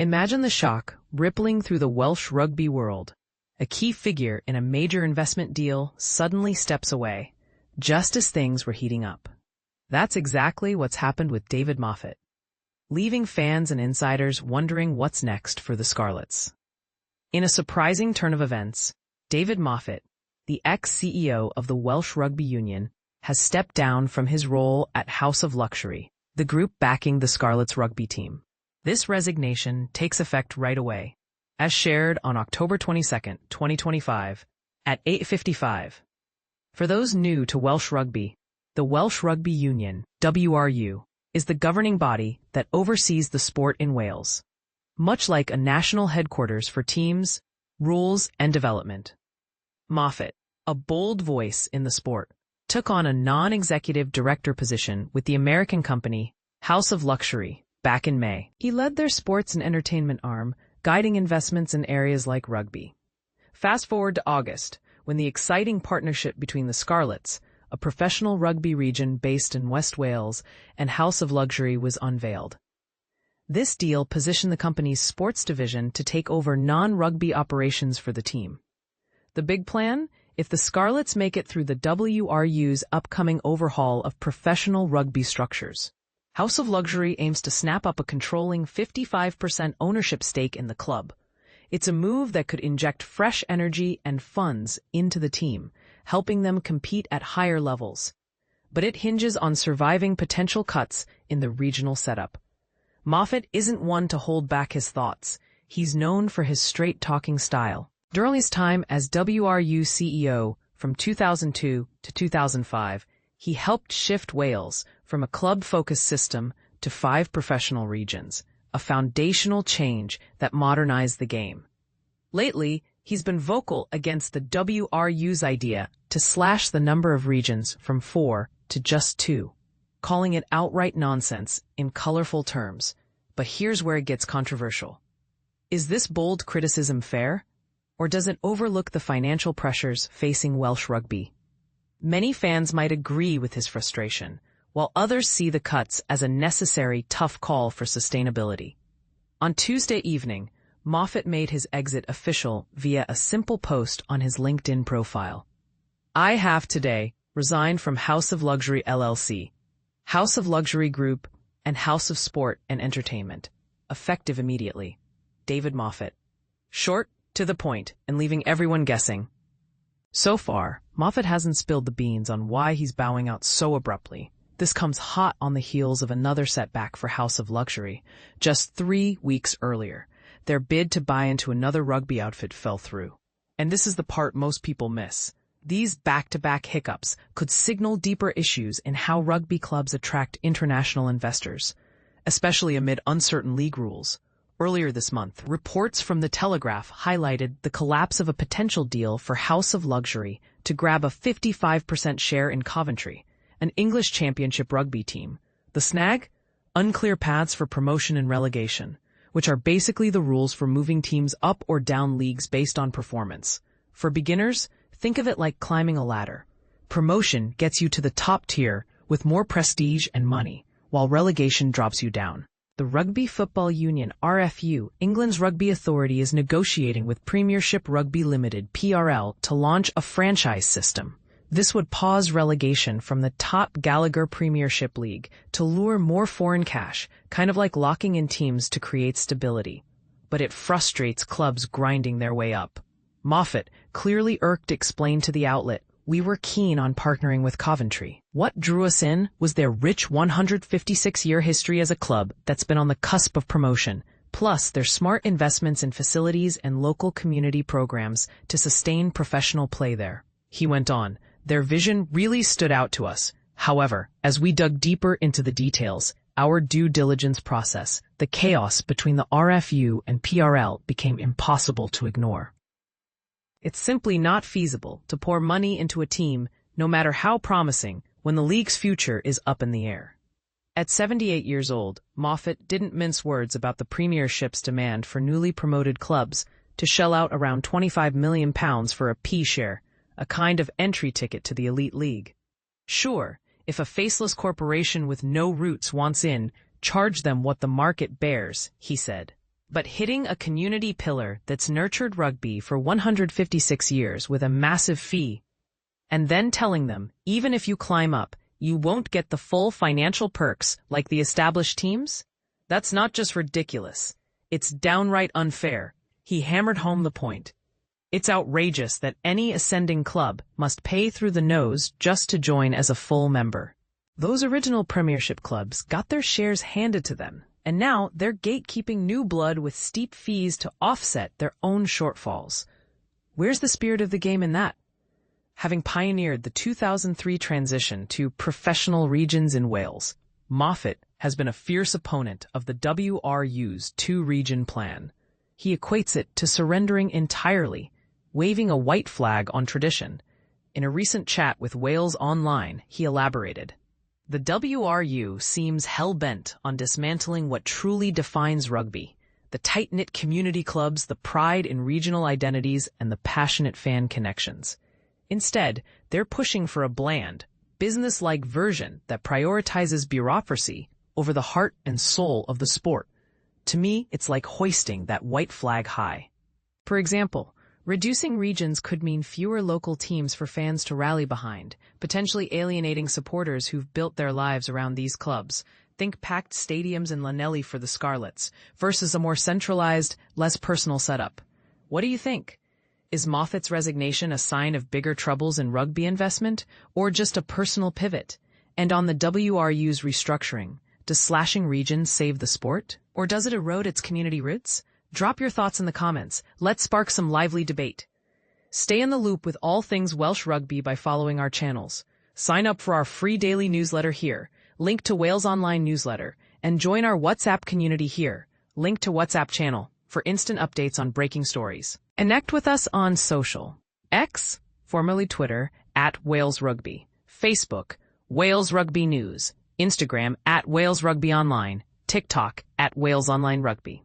Imagine the shock rippling through the Welsh rugby world. A key figure in a major investment deal suddenly steps away, just as things were heating up. That's exactly what's happened with David Moffett, leaving fans and insiders wondering what's next for the Scarlets. In a surprising turn of events, David Moffett, the ex-CEO of the Welsh Rugby Union, has stepped down from his role at House of Luxury, the group backing the Scarlets rugby team. This resignation takes effect right away, as shared on October 22, 2025, at 8:55. For those new to Welsh rugby, the Welsh Rugby Union, WRU, is the governing body that oversees the sport in Wales, much like a national headquarters for teams, rules, and development. Moffett, a bold voice in the sport, took on a non-executive director position with the American company House of Luxury back in May. He led their sports and entertainment arm, guiding investments in areas like rugby. Fast forward to August, when the exciting partnership between the Scarlets, a professional rugby region based in West Wales, and House of Luxury was unveiled. This deal positioned the company's sports division to take over non-rugby operations for the team. The big plan? If the Scarlets make it through the WRU's upcoming overhaul of professional rugby structures, House of Luxury aims to snap up a controlling 55% ownership stake in the club. It's a move that could inject fresh energy and funds into the team, helping them compete at higher levels. But it hinges on surviving potential cuts in the regional setup. Moffett isn't one to hold back his thoughts. He's known for his straight-talking style. During his time as WRU CEO from 2002 to 2005, he helped shift Wales from a club-focused system to 5 professional regions, a foundational change that modernized the game. Lately, he's been vocal against the WRU's idea to slash the number of regions from 4 to just 2, calling it outright nonsense in colorful terms. But here's where it gets controversial. Is this bold criticism fair? Or does it overlook the financial pressures facing Welsh rugby? Many fans might agree with his frustration, while others see the cuts as a necessary, tough call for sustainability. On Tuesday evening, Moffett made his exit official via a simple post on his LinkedIn profile. I have today resigned from House of Luxury LLC, House of Luxury Group, and House of Sport and Entertainment, effective immediately. David Moffett. Short, to the point, and leaving everyone guessing. So far, Moffett hasn't spilled the beans on why he's bowing out so abruptly. This comes hot on the heels of another setback for House of Luxury. Just 3 weeks earlier, their bid to buy into another rugby outfit fell through. And this is the part most people miss. These back-to-back hiccups could signal deeper issues in how rugby clubs attract international investors, especially amid uncertain league rules. Earlier this month, reports from The Telegraph highlighted the collapse of a potential deal for House of Luxury to grab a 55% share in Coventry, an English Championship rugby team. The snag? Unclear paths for promotion and relegation, which are basically the rules for moving teams up or down leagues based on performance. For beginners, think of it like climbing a ladder. Promotion gets you to the top tier with more prestige and money, while relegation drops you down. The Rugby Football Union, RFU, England's rugby authority, is negotiating with Premiership Rugby Limited, PRL, to launch a franchise system. This would pause relegation from the top Gallagher Premiership League to lure more foreign cash, kind of like locking in teams to create stability. But it frustrates clubs grinding their way up. Moffett, clearly irked, explained to the outlet, "We were keen on partnering with Coventry. What drew us in was their rich 156-year history as a club that's been on the cusp of promotion, plus their smart investments in facilities and local community programs to sustain professional play there." He went on, "Their vision really stood out to us. However, as we dug deeper into the details, our due diligence process, the chaos between the RFU and PRL became impossible to ignore. It's simply not feasible to pour money into a team, no matter how promising, when the league's future is up in the air." At 78 years old, Moffett didn't mince words about the Premiership's demand for newly promoted clubs to shell out around £25 million for a P share, a kind of entry ticket to the elite league. Sure, if a faceless corporation with no roots wants in, charge them what the market bears, he said. But hitting a community pillar that's nurtured rugby for 156 years with a massive fee, and then telling them, even if you climb up, you won't get the full financial perks like the established teams? That's not just ridiculous. It's downright unfair. He hammered home the point. It's outrageous that any ascending club must pay through the nose just to join as a full member. Those original Premiership clubs got their shares handed to them, and now they're gatekeeping new blood with steep fees to offset their own shortfalls. Where's the spirit of the game in that? Having pioneered the 2003 transition to professional regions in Wales, Moffett has been a fierce opponent of the WRU's two-region plan. He equates it to surrendering entirely, waving a white flag on tradition. In a recent chat with Wales Online, he elaborated, "The WRU seems hell-bent on dismantling what truly defines rugby, the tight-knit community clubs, the pride in regional identities, and the passionate fan connections. Instead, they're pushing for a bland, business-like version that prioritizes bureaucracy over the heart and soul of the sport. To me, it's like hoisting that white flag high." For example, reducing regions could mean fewer local teams for fans to rally behind, potentially alienating supporters who've built their lives around these clubs. Think packed stadiums in Llanelli for the Scarlets versus a more centralized, less personal setup. What do you think? Is Moffett's resignation a sign of bigger troubles in rugby investment, or just a personal pivot? And on the WRU's restructuring, does slashing regions save the sport, or does it erode its community roots? Drop your thoughts in the comments. Let's spark some lively debate. Stay in the loop with all things Welsh rugby by following our channels. Sign up for our free daily newsletter here, link to Wales Online newsletter, and join our WhatsApp community here, link to WhatsApp channel, for instant updates on breaking stories. Connect with us on social. X, formerly Twitter, @WalesRugby. Facebook, Wales Rugby News. Instagram, @WalesRugbyOnline. TikTok, @WalesOnlineRugby.